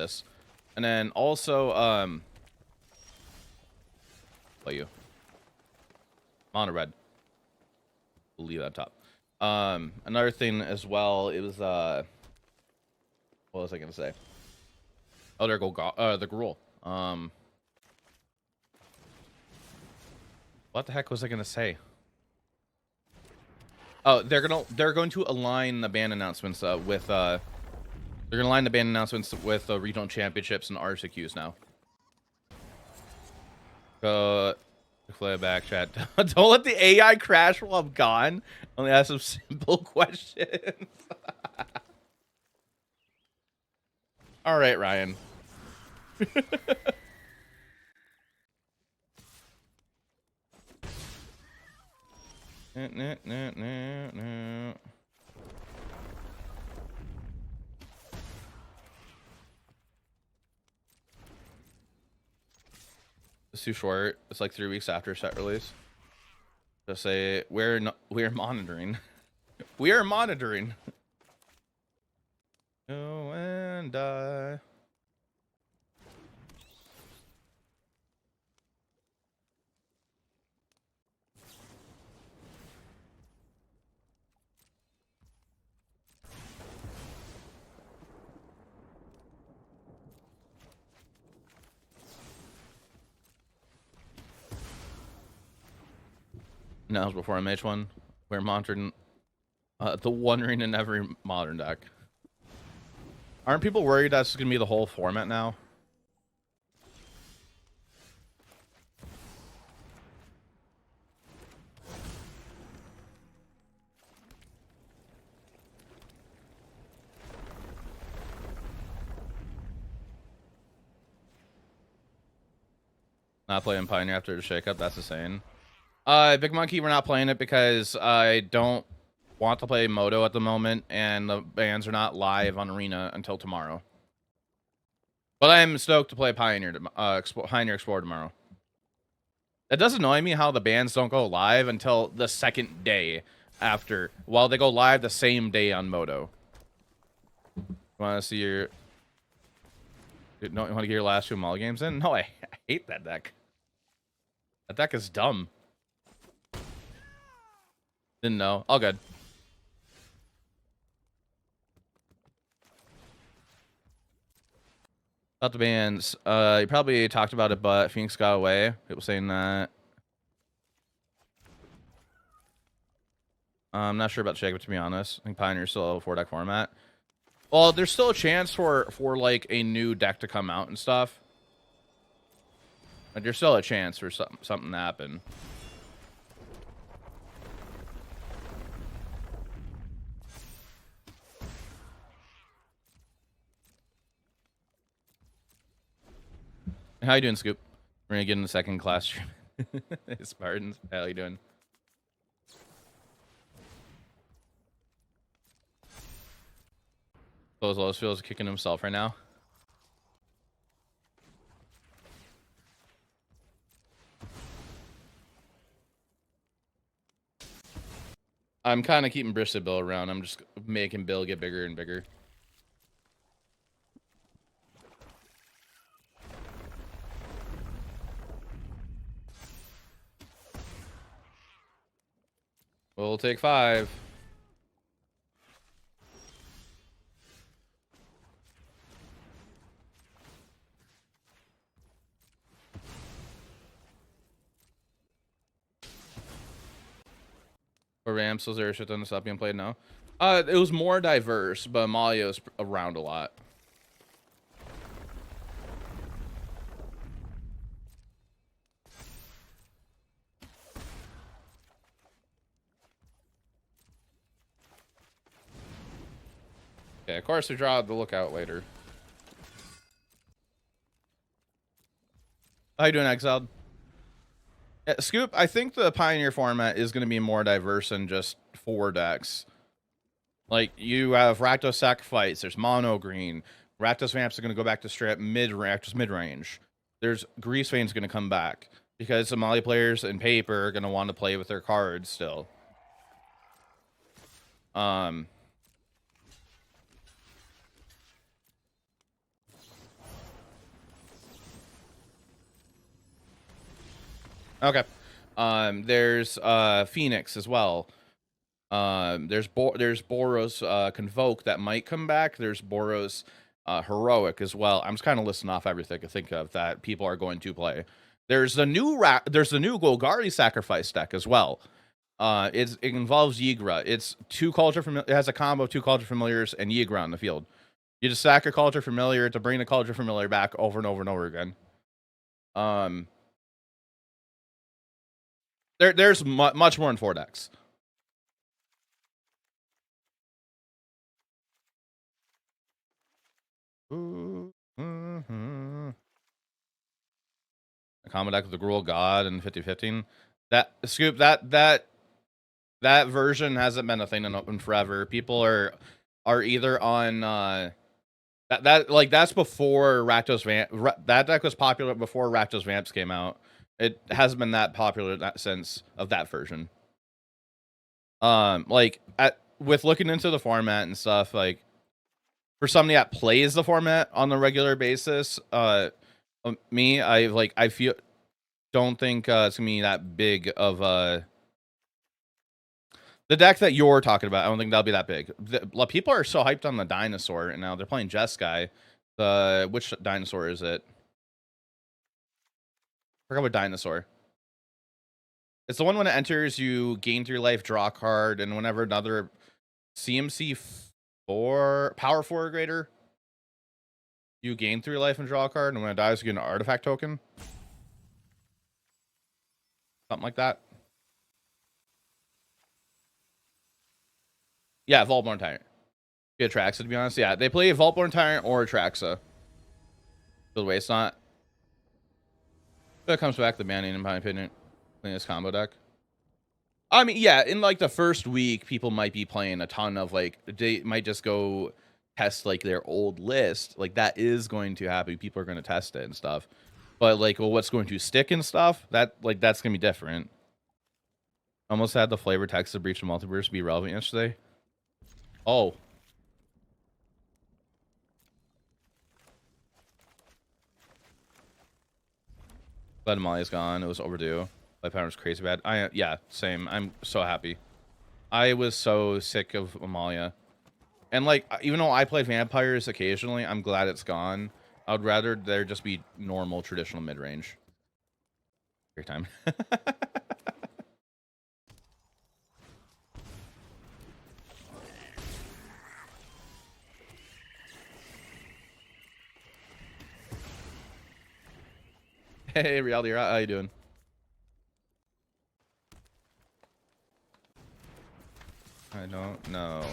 Wastes. And then also, what you? Mono red. We'll leave that top. Another thing as well, it was, what was I going to say? Oh, there go, the Gruul. What the heck was I going to say? Oh, they're going to align the ban announcements with they're going to align the ban announcements with regional championships and RCQs now. Play back chat. Don't let the AI crash while I'm gone. Only ask some simple questions. All right, Ryan. No. It's too short. It's like 3 weeks after set release. Just say we're monitoring. We are monitoring. Go and die. Now it's before MH1. We're monitoring the wondering in every modern deck. Aren't people worried that's going to be the whole format now? Not playing Pioneer after the shakeup, that's insane. Big Monkey, we're not playing it because I don't want to play Moto at the moment, and the bans are not live on Arena until tomorrow. But I'm stoked to play Pioneer Explorer tomorrow. It does annoy me how the bans don't go live until the second day after, while they go live the same day on Moto. You want to see your... You want to get your last 2 Mall games in? No, I hate that deck. That deck is dumb. Didn't know. All good. About the bans. You probably talked about it, but Phoenix got away. People saying that. I'm not sure about the shakeup, to be honest. I think Pioneer's still a 4-deck format. Well, there's still a chance for like a new deck to come out and stuff. But there's still a chance for something to happen. How you doing, Scoop? We're gonna get in the second class stream. Spartans, how you doing? Those Lowe's feels kicking himself right now. I'm kind of keeping Bristly Bill around. I'm just making Bill get bigger and bigger. We'll take 5. For Rams, was there a shit ton of stuff being played now? It was more diverse, but Amalia's around a lot. Okay, of course we draw the Lookout later. How you doing, Exiled? Yeah, Scoop, I think the Pioneer format is going to be more diverse than just 4 decks. Like, you have Rakdos Sacrifice, there's Mono Green, Rakdos Vamps are going to go back to straight Rakdos mid-range. There's Grease Veins going to come back, because Somali players in paper are going to want to play with their cards still. Okay. There's Phoenix as well. There's Boros Convoke that might come back. There's Boros Heroic as well. I'm just kind of listing off everything I think of that people are going to play. There's the new Golgari Sacrifice deck as well. It involves Yigra. It's it has a combo of 2 Culture Familiars and Yigra on the field. You just sack a Culture Familiar to bring the Culture Familiar back over and over and over again. There's much more in 4 decks. A combo deck with the Gruul God and 50-15. That Scoop, that version hasn't been a thing in forever. People are either on that's before Rakdos Vamp. That deck was popular before Rakdos Vamps came out. It hasn't been that popular in that sense of that version. With looking into the format and stuff, like for somebody that plays the format on a regular basis, I don't think it's gonna be that big of the deck that you're talking about. I don't think that'll be that big. People are so hyped on the dinosaur right now. They're playing Jeskai. Which dinosaur is it? I forgot what dinosaur. It's the one when it enters, you gain 3 life, draw a card, and whenever another CMC 4 power 4 or greater, you gain 3 life and draw a card, and when it dies, you get an artifact token. Something like that. Yeah, Vaultborn Tyrant. Atraxa, to be honest. Yeah, they play Vaultborn Tyrant or Atraxa. By the way, it's not. If it comes back, the banning, in my opinion, playing this combo deck. I mean, yeah, in like the first week, people might be playing a ton of they might just go test like their old list. Like that is going to happen. People are going to test it and stuff. But what's going to stick and stuff? That's gonna be different. Almost had the flavor text of Breach of Multiverse be relevant yesterday. Oh. Glad Molly's gone. It was overdue. My power was crazy bad. Yeah, same. I'm so happy. I was so sick of Amalia. And even though I play vampires occasionally, I'm glad it's gone. I would rather there just be normal, traditional mid-range. Every time. Hey, Reality, how you doing? I don't know.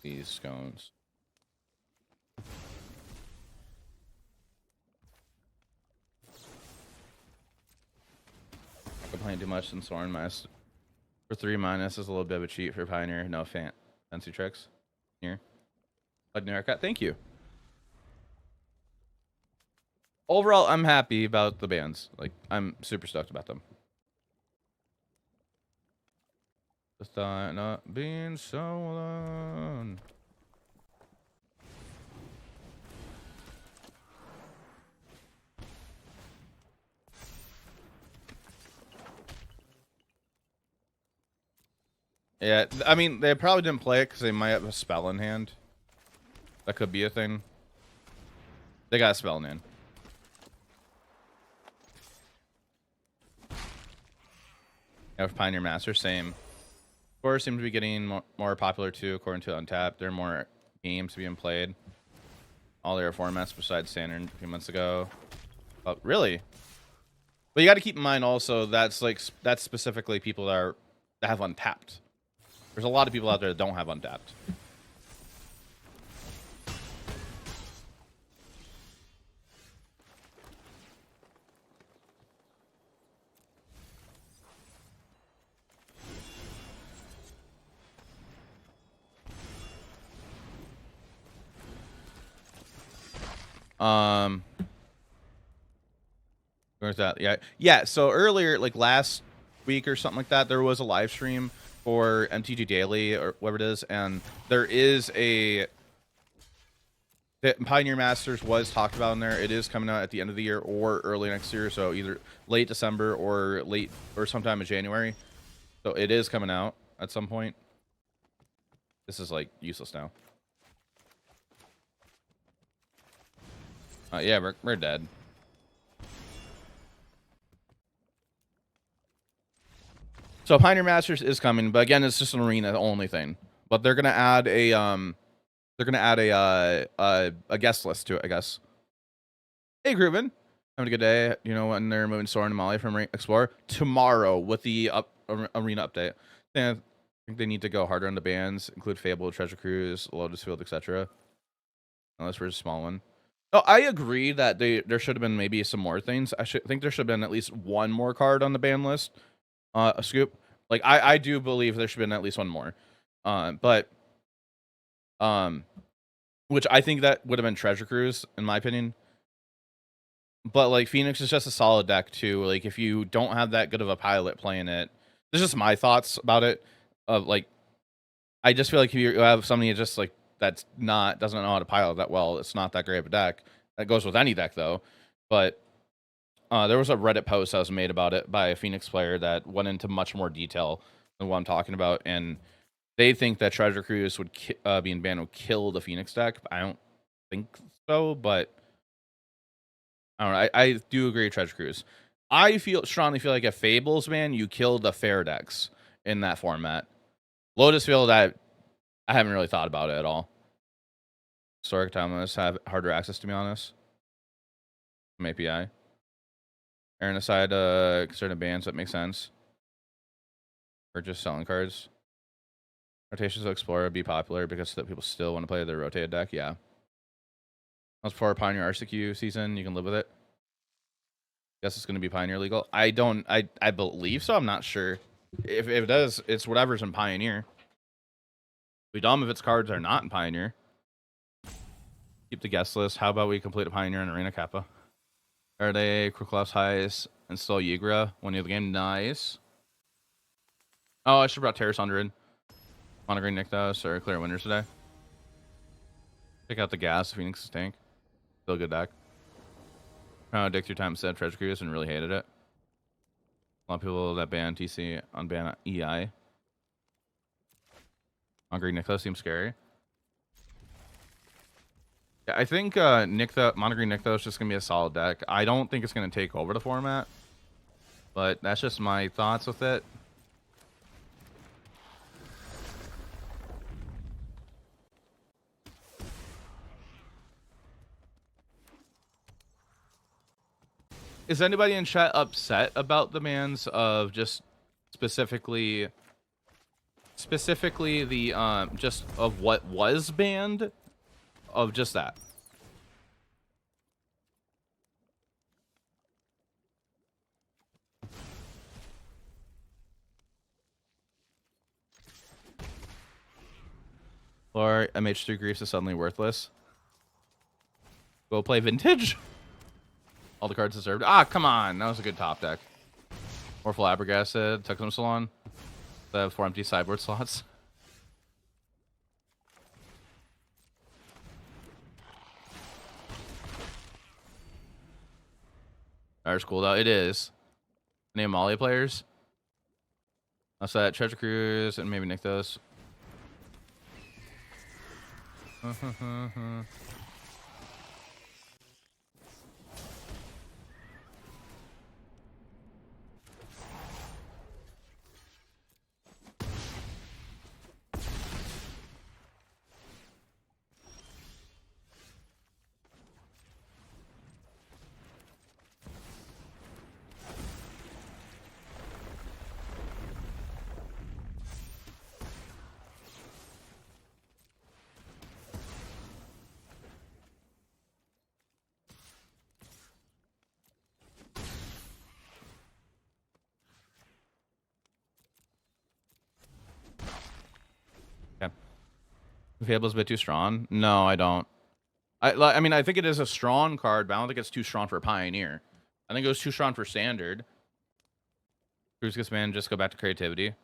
These scones. I'm playing too much in Soren Master. For 3- is a little bit of a cheat for Pioneer. No fancy tricks. Here. New haircut. Thank you. Overall, I'm happy about the bands. I'm super stoked about them. Just not being so alone. Yeah, I mean, they probably didn't play it because they might have a spell in hand. That could be a thing. They got a spell in hand. Yeah, with Pioneer Master, same. Scores seem to be getting more popular too, according to Untapped. There are more games being played. All their formats besides Standard a few months ago. Oh, really? But you got to keep in mind also that's specifically people that have Untapped. There's a lot of people out there that don't have Untapped. Where's that? Yeah. So earlier, like last week or something like that, there was a live stream for MTG Daily or whatever it is, and there is the Pioneer Masters was talked about in there. It is coming out at the end of the year or early next year, so either late December or sometime in January. So it is coming out at some point. This is like useless now. Yeah, we're dead. So Pioneer Masters is coming, but again, it's just an arena only thing. But they're gonna add a guest list to it, I guess. Hey, Grubin, having a good day. You know, when they're moving Sower and Molly from Explorer tomorrow with the arena update. I think they need to go harder on the bans, include Fable, Treasure Cruise, Lotus Field, etc. Unless we're a small one. Oh, I agree that there should have been maybe some more things. I think there should have been at least one more card on the ban list. A scoop. Like I do believe there should have been at least one more. Which I think that would have been Treasure Cruise, in my opinion. But like Phoenix is just a solid deck too. Like if you don't have that good of a pilot playing it, this is just my thoughts about it. Of like, I just feel like if you have somebody just like doesn't know how to pilot that well, it's not that great of a deck. That goes with any deck though. But there was a Reddit post that was made about it by a Phoenix player that went into much more detail than what I'm talking about, and they think that Treasure Cruise would being banned would kill the Phoenix deck. I don't think so, but I don't know. I do agree with Treasure Cruise. I strongly feel like if Fables ban, you kill the fair decks in that format. Lotus Field, I haven't really thought about it at all. Historic time must have harder access, to be honest. From API. Aaron aside, concerning bans, that makes sense. Or just selling cards. Rotations of Explorer be popular because people still want to play their rotated deck. Yeah. That's for Pioneer RCQ season. You can live with it. Guess it's going to be Pioneer legal. I believe so. I'm not sure. If it does, it's whatever's in Pioneer. Be dumb if its cards are not in Pioneer. Keep the guest list. How about we complete a Pioneer and Arena Kappa? Are they Kruklov's highs? Install Yigra. One year of the game. Nice. Oh, I should have brought Tear Asunder in. Mono Green Nykthos or Clear Winners today. Check out the gas. Phoenix's tank. Still a good deck. Dick through time said Treasure Cruise and really hated it. A lot of people that ban TC unban EI. Mono Green Nykthos seems scary. Yeah, I think Mono Green Nykthos is just gonna be a solid deck. I don't think it's gonna take over the format, but that's just my thoughts with it. Is anybody in chat upset about the bans of just specifically the just of what was banned, of just that? Or MH3 Griefs is suddenly worthless? Go play Vintage. All the cards deserved. Ah, come on. That was a good top deck. Or Flabbergasted. Took them so long. They have 4 empty sideboard slots. There's cool though. It is. Name Molly players. That's that. Treasure Cruise and maybe Nykthos. Fable's a bit too strong. No, I don't. I mean, I think it is a strong card, but I don't think it's too strong for a Pioneer. I think it was too strong for standard. Cruise gets man, just go back to creativity.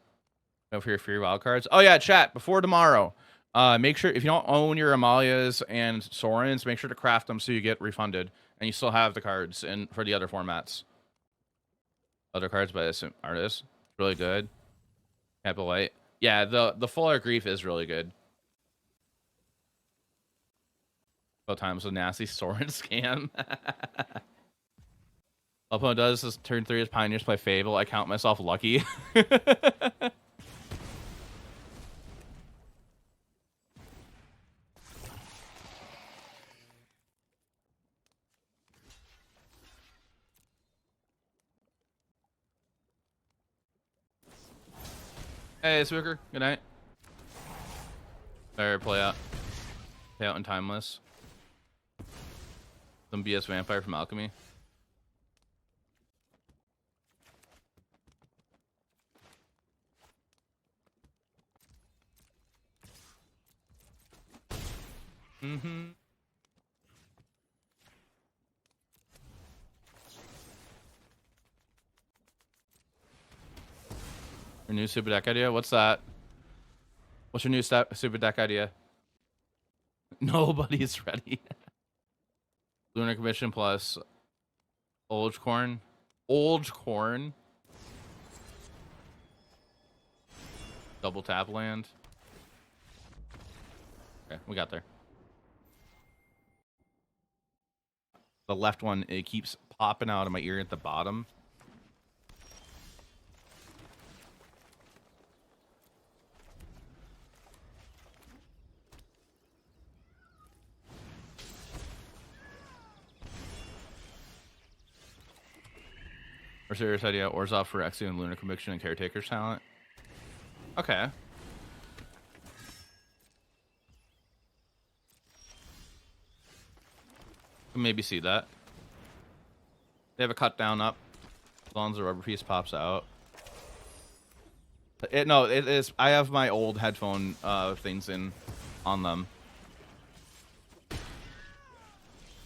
Go for your free wild cards. Oh yeah, chat, before tomorrow. Make sure if you don't own your Amalias and Sorens, make sure to craft them so you get refunded. And you still have the cards in for the other formats. Other cards by this artist. Really good. Capital Light. Yeah, the Full Art Grief is really good. Both times with nasty Soren scam. Opponent does this turn 3 as Pioneers play Fable. I count myself lucky. Hey, Spooker. Good night. Or play out. Play out in Timeless. Some BS Vampire from Alchemy. Mm-hmm. Your new super deck idea? What's that? What's your new super deck idea? Nobody's ready. Lunar Commission plus Old Corn. Old Corn. Double tap land. Okay, we got there. The left one, it keeps popping out of my ear at the bottom. Or serious idea, Orzhov for Exi and Lunar Conviction and Caretaker's talent. Okay. Maybe see that. They have a cut down up. As long as the rubber piece pops out. No, it is. I have my old headphone things in on them.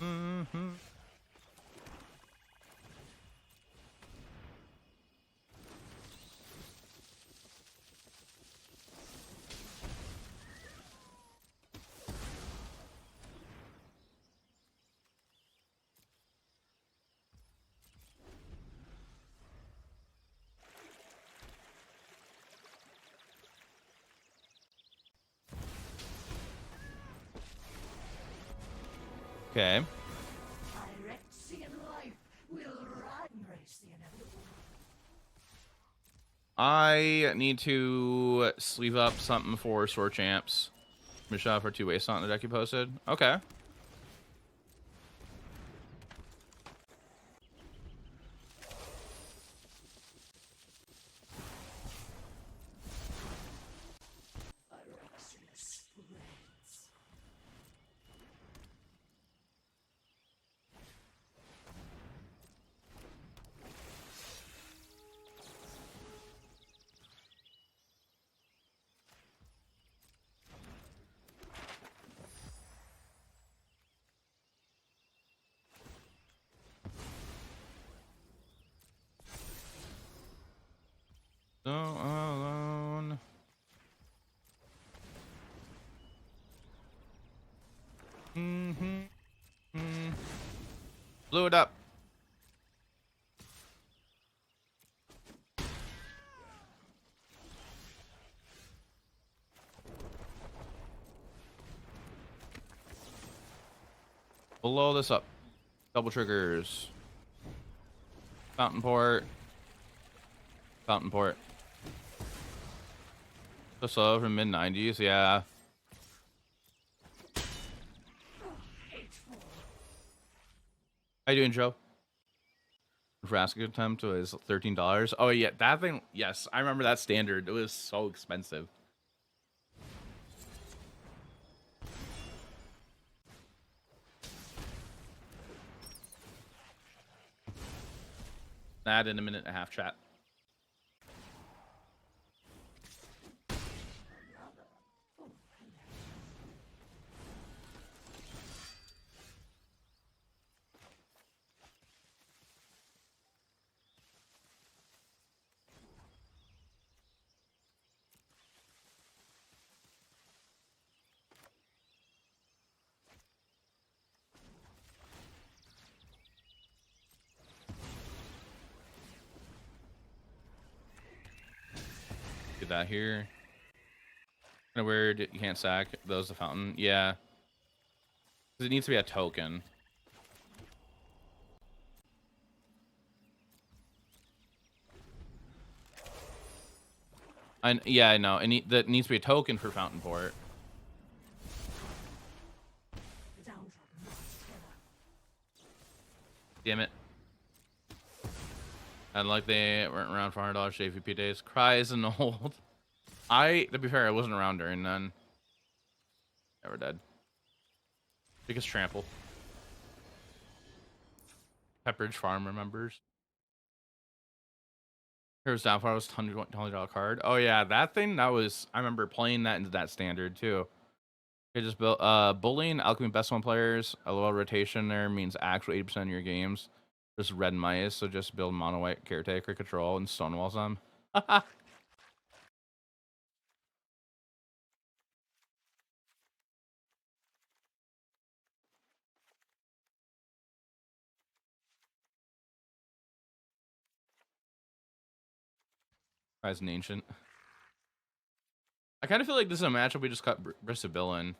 Mm-hmm. Okay. I need to sleeve up something for Sword Champs. Michelle for 2 waste on the deck you posted. Okay. So alone. Blew it up. Blow this up. Double triggers. Fountainport. Fountainport. So slow from mid-90s, yeah. How you doing, Joe? For asking attempt was $13. Oh yeah, that thing. Yes, I remember that standard. It was so expensive. That in a minute and a half, chat. Get that here. Kind of weird. You can't sack those. The fountain. Yeah. It needs to be a token. Yeah, I know. That needs to be a token for Fountainport. Damn it. And like they weren't around for $100 JVP days. Cries and old. To be fair, I wasn't around during none. Never dead. Biggest trample. Pepperidge Farm remembers. Here's Downfall was $120 card. Oh yeah, that thing, I remember playing that into that standard too. Okay, just build bullying, alchemy best one players, a little rotation there means actual 80% of your games. Just red mice, so just build mono white caretaker control and stonewalls them. As an ancient. I kind of feel like this is a matchup we just cut Bristly in.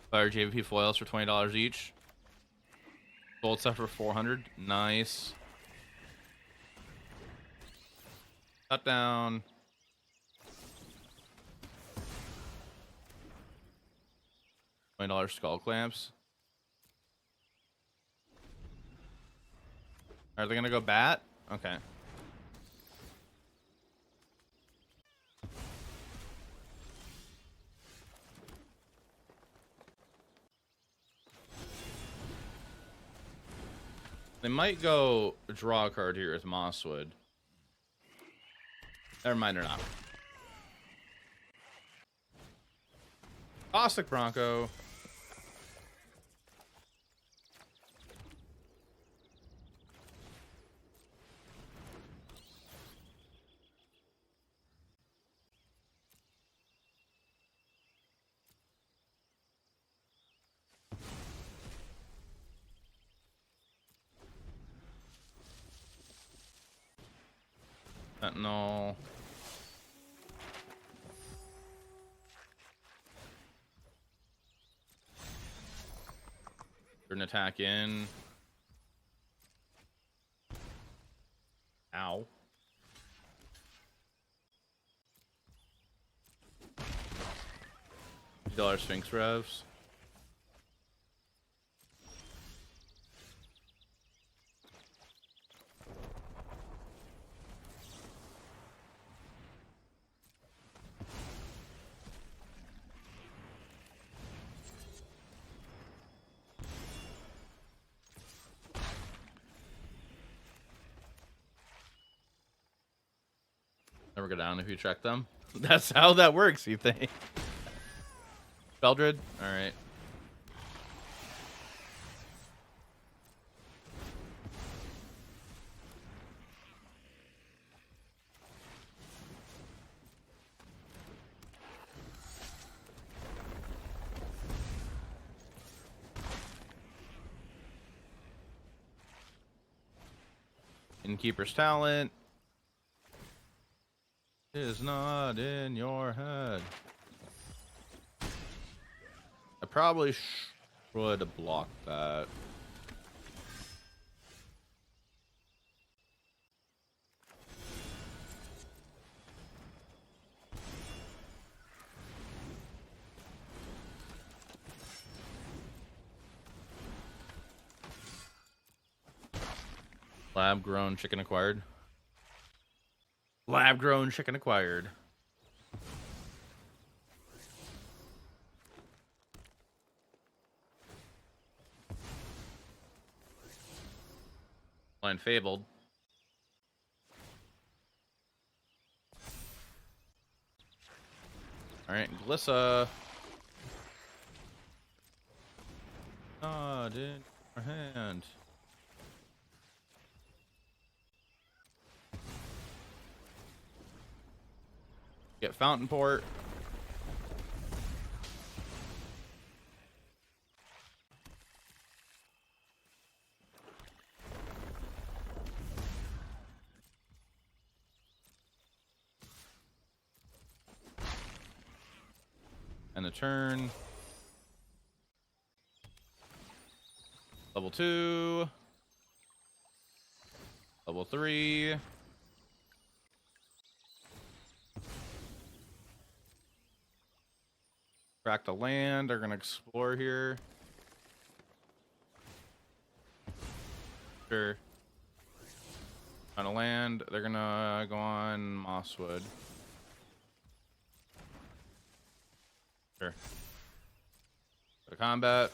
Fire JVP foils for $20 each. Gold stuff for 400. Nice. Cut down. $20 skull clamps. Are they gonna go bat? Okay. They might go draw a card here with Mosswood. Never mind, they're not. Caustic Bronco. Sentinel. An attack in. Ow. $50 Sphinx Revs. Never go down if you check them. That's how that works, you think? Beldred? Alright. Innkeeper's Talent is not in your head. I probably should block that. Lab grown chicken acquired. Lab grown chicken acquired. Line fabled. All right, Glissa. Oh, dude. Our hand. Get Fountainport. And the turn. Level 2. Level 3. Crack the land. They're gonna explore here. Sure. On a land, they're gonna go on Mosswood. Sure. Go to combat.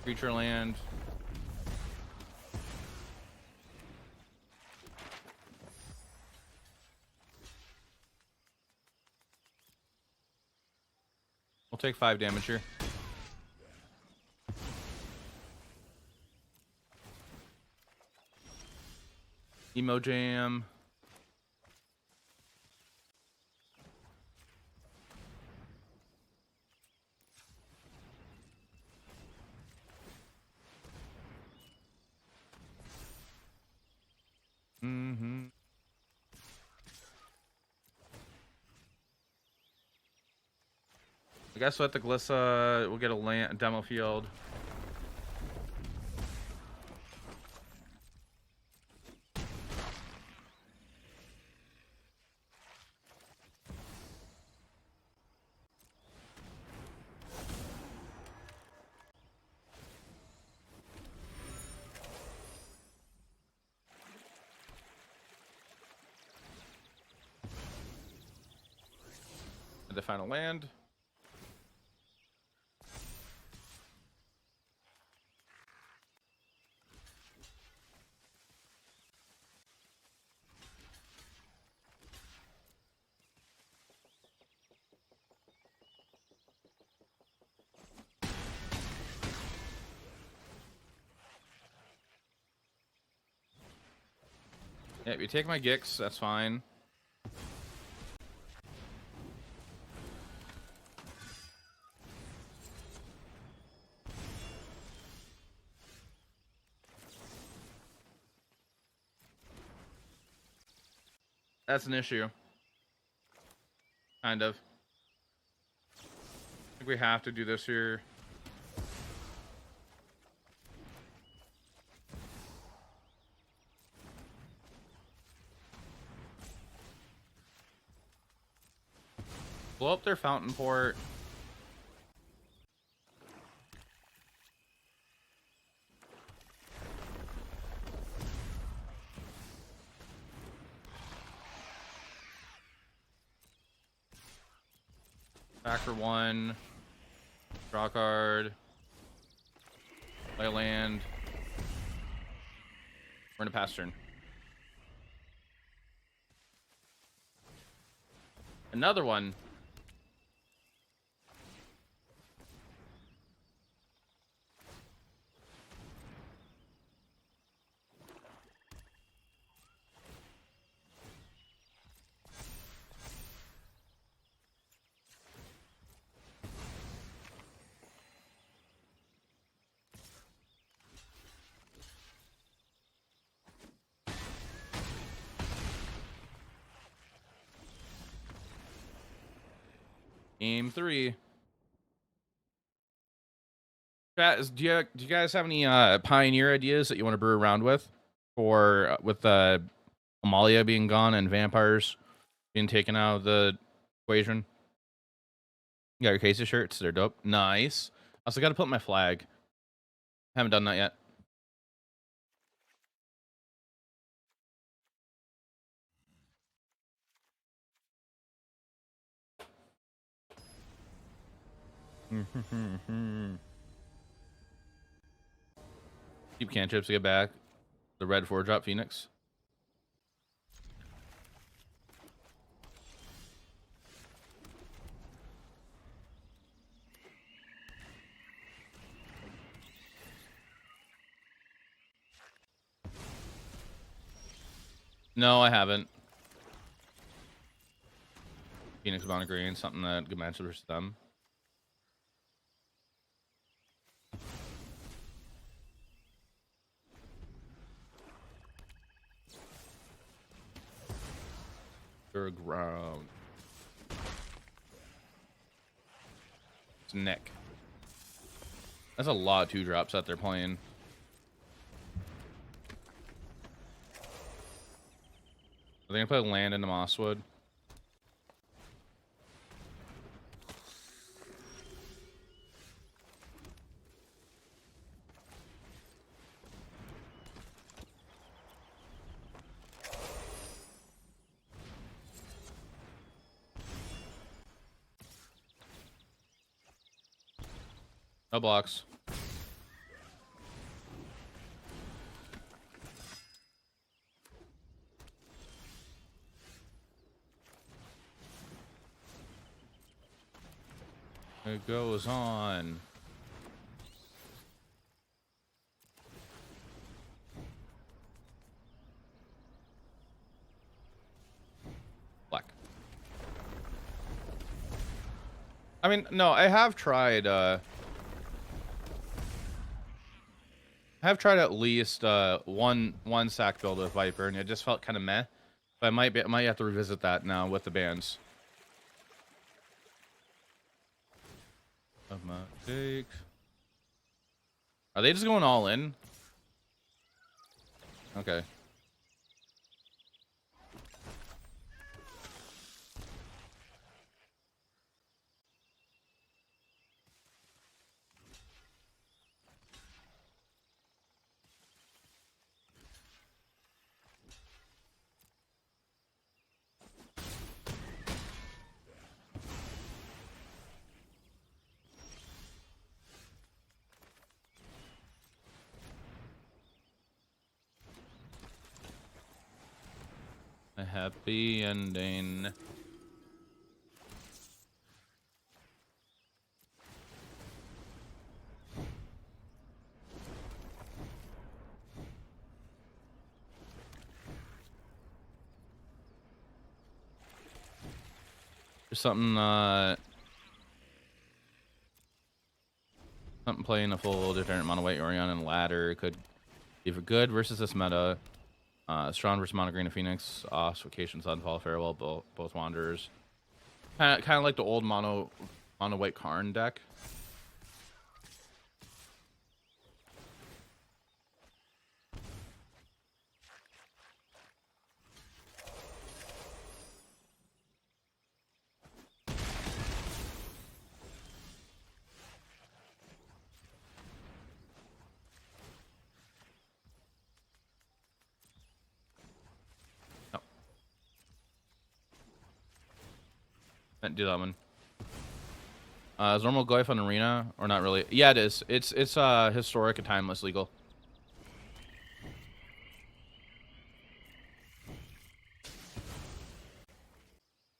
Creature land. We'll take 5 damage here. Emo Jam. I guess with the Glissa, we'll get a land demo field. The final land. Yeah, if you take my Gix, that's fine. That's an issue. Kind of. I think we have to do this here. Blow up their Fountainport. Back for 1. Draw a card. Play a land. We're in a pass turn. Another one. Game 3. Chat, do you guys have any Pioneer ideas that you want to brew around with, or with Amalia being gone and vampires being taken out of the equation? You got your Casey shirts? They're dope. Nice. Also, got to put my flag. Haven't done that yet. Keep cantrips to get back. The red 4-drop Phoenix. No, I haven't. Phoenix Bound Green, something that good matchup versus them. Ground. It's Nick. That's a lot of 2-drops that they're playing. Are they gonna play land into Mosswood? No blocks. It goes on. Black. I mean, no, I have tried at least one sack build with Viper, and it just felt kind of meh. But I might have to revisit that now with the bans. Are they just going all in? Okay. A happy ending. There's something playing a full different amount of weight Orion and ladder could be for good versus this meta. Strong versus Mono Green of Phoenix, Vacation, Sunfall, Farewell, both Wanderers. Kind of like the old mono white Karn deck. Can't do that one. Is normal go on arena or not really? Yeah, it is. It's historic and timeless legal.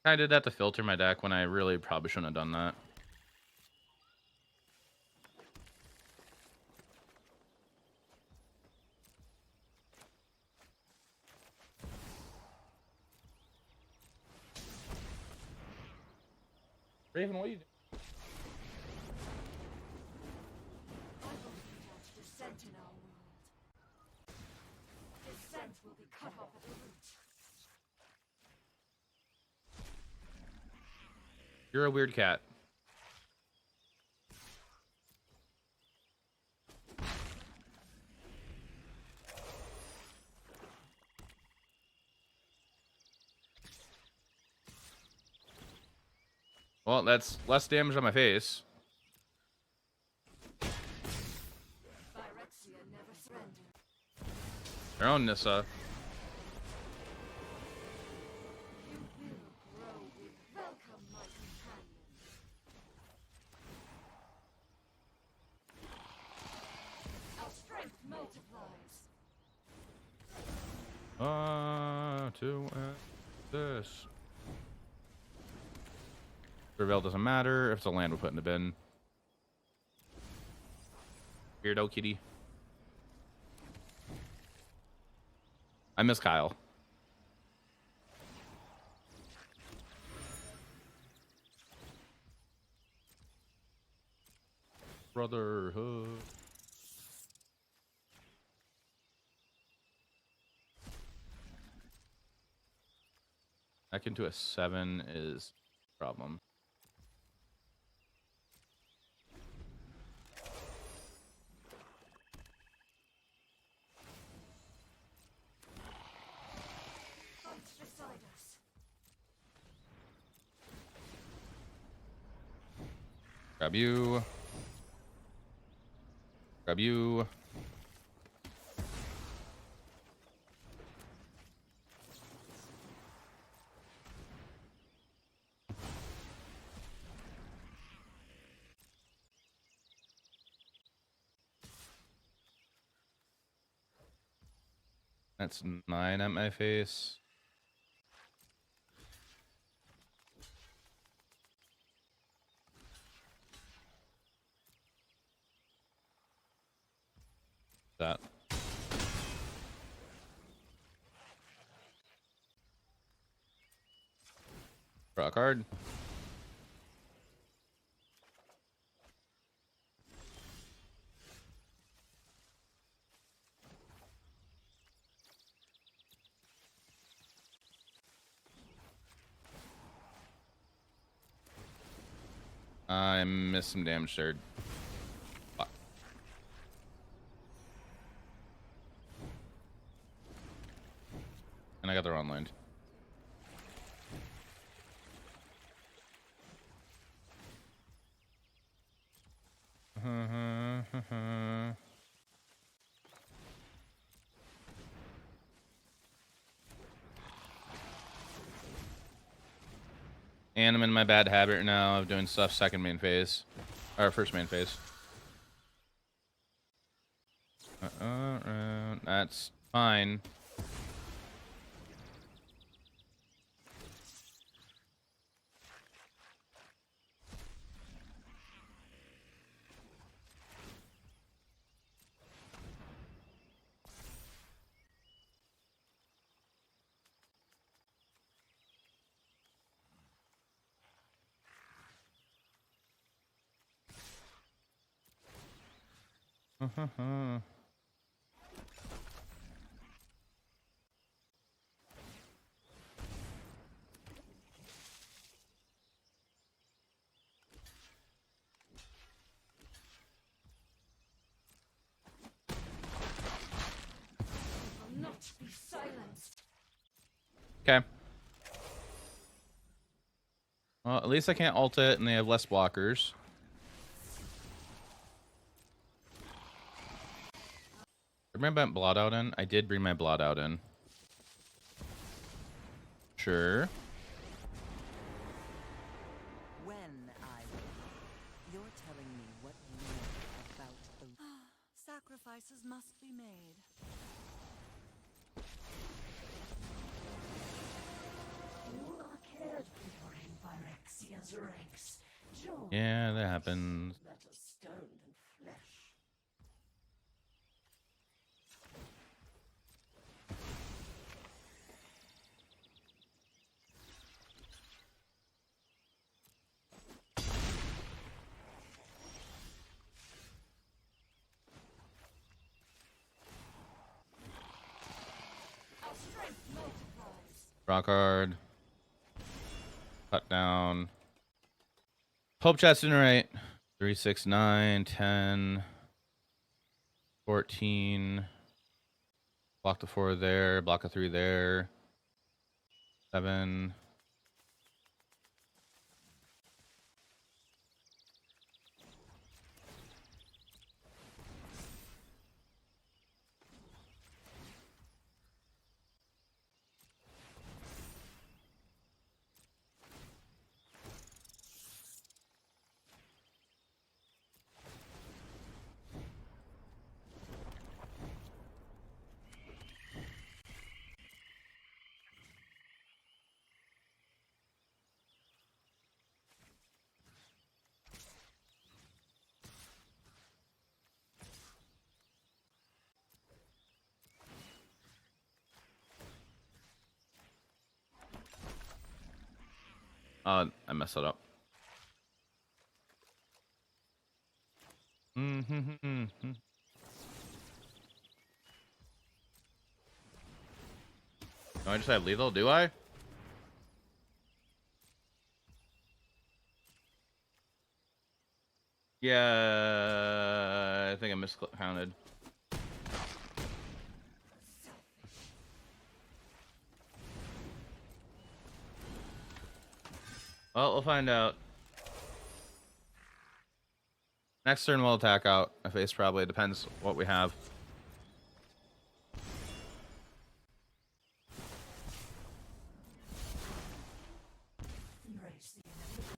I did that to filter my deck when I really probably shouldn't have done that. Raven, what are you doing? You're a weird cat. Well, that's less damage on my face. Their own Nissa. To this. Reveal doesn't matter. If it's a land, we'll put in the bin. Weirdo kitty. I miss Kyle. Brotherhood. Back into a 7 is a problem. Grab you. Grab you. That's 9 at my face. That. Draw a card. I missed some damage third. Fuck. And I got the wrong land. And I'm in my bad habit now of doing stuff second main phase. Or first main phase. That's fine. Okay. Well, at least I can't ult it, and they have less blockers. Bring my Blot Out in? I did bring my Blot Out in. Sure. When I will. You're telling me what you know about the... Sacrifices must be made. You are cared for in Phyrexia's ranks. Yeah, that happens. That are stone and flesh. Draw card. Cut down. Hope chat's doing right. 3, 6, 9, 10, 14. Block the 4 there. Block a 3 there. 7. I messed it up. I just have lethal, do I? Yeah, I think I miscounted. Well, we'll find out. Next turn we'll attack out. I face probably depends what we have. Embrace the inevitable.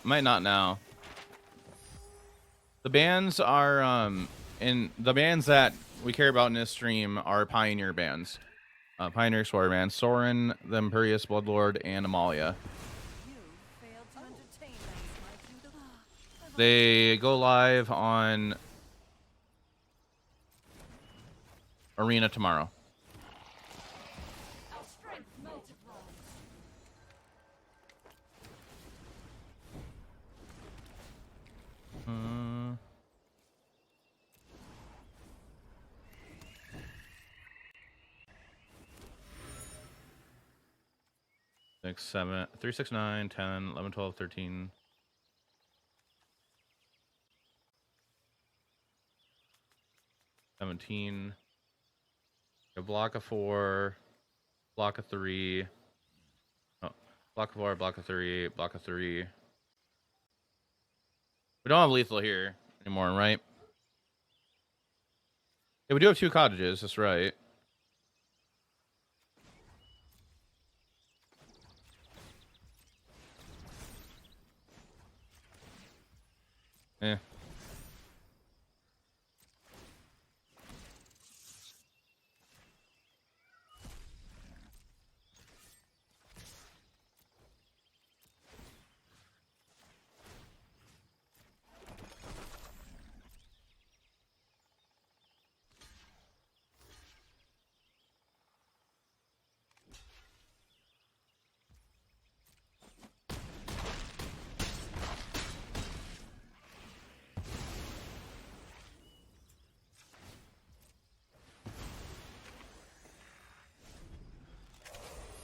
Might not now. The bands are in the bands that we care about in this stream are Pioneer bands. Pioneer Explorer bands. Soren, the Imperious Bloodlord, and Amalia. You failed to entertain us, my beautiful. They go live on Arena tomorrow. Our strength multiplies. 6, 7, 3, 6, 9, 10, 11, 12, 13. 17. A block of 4, block of 3. Oh, block of 4, block of 3, block of 3. We don't have lethal here anymore, right? Yeah, we do have 2 cottages, that's right. Eh.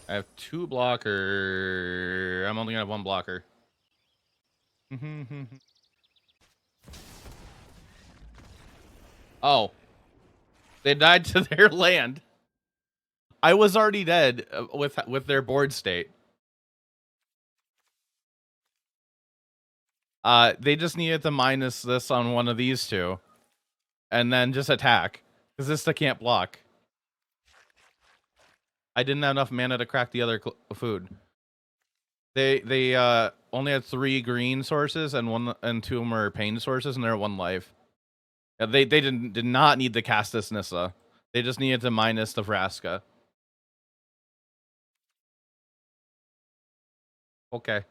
I have 2 blocker. I'm only gonna have 1 blocker. Oh. They died to their land. I was already dead with their board state. They just needed to minus this on one of these 2. And then just attack. Because this can't block. I didn't have enough mana to crack the other food. They only had 3 green sources and 2 of them are pain sources, and they're at 1 life. Yeah, they did not need to cast this Nissa. They just needed to minus the Vraska. Okay.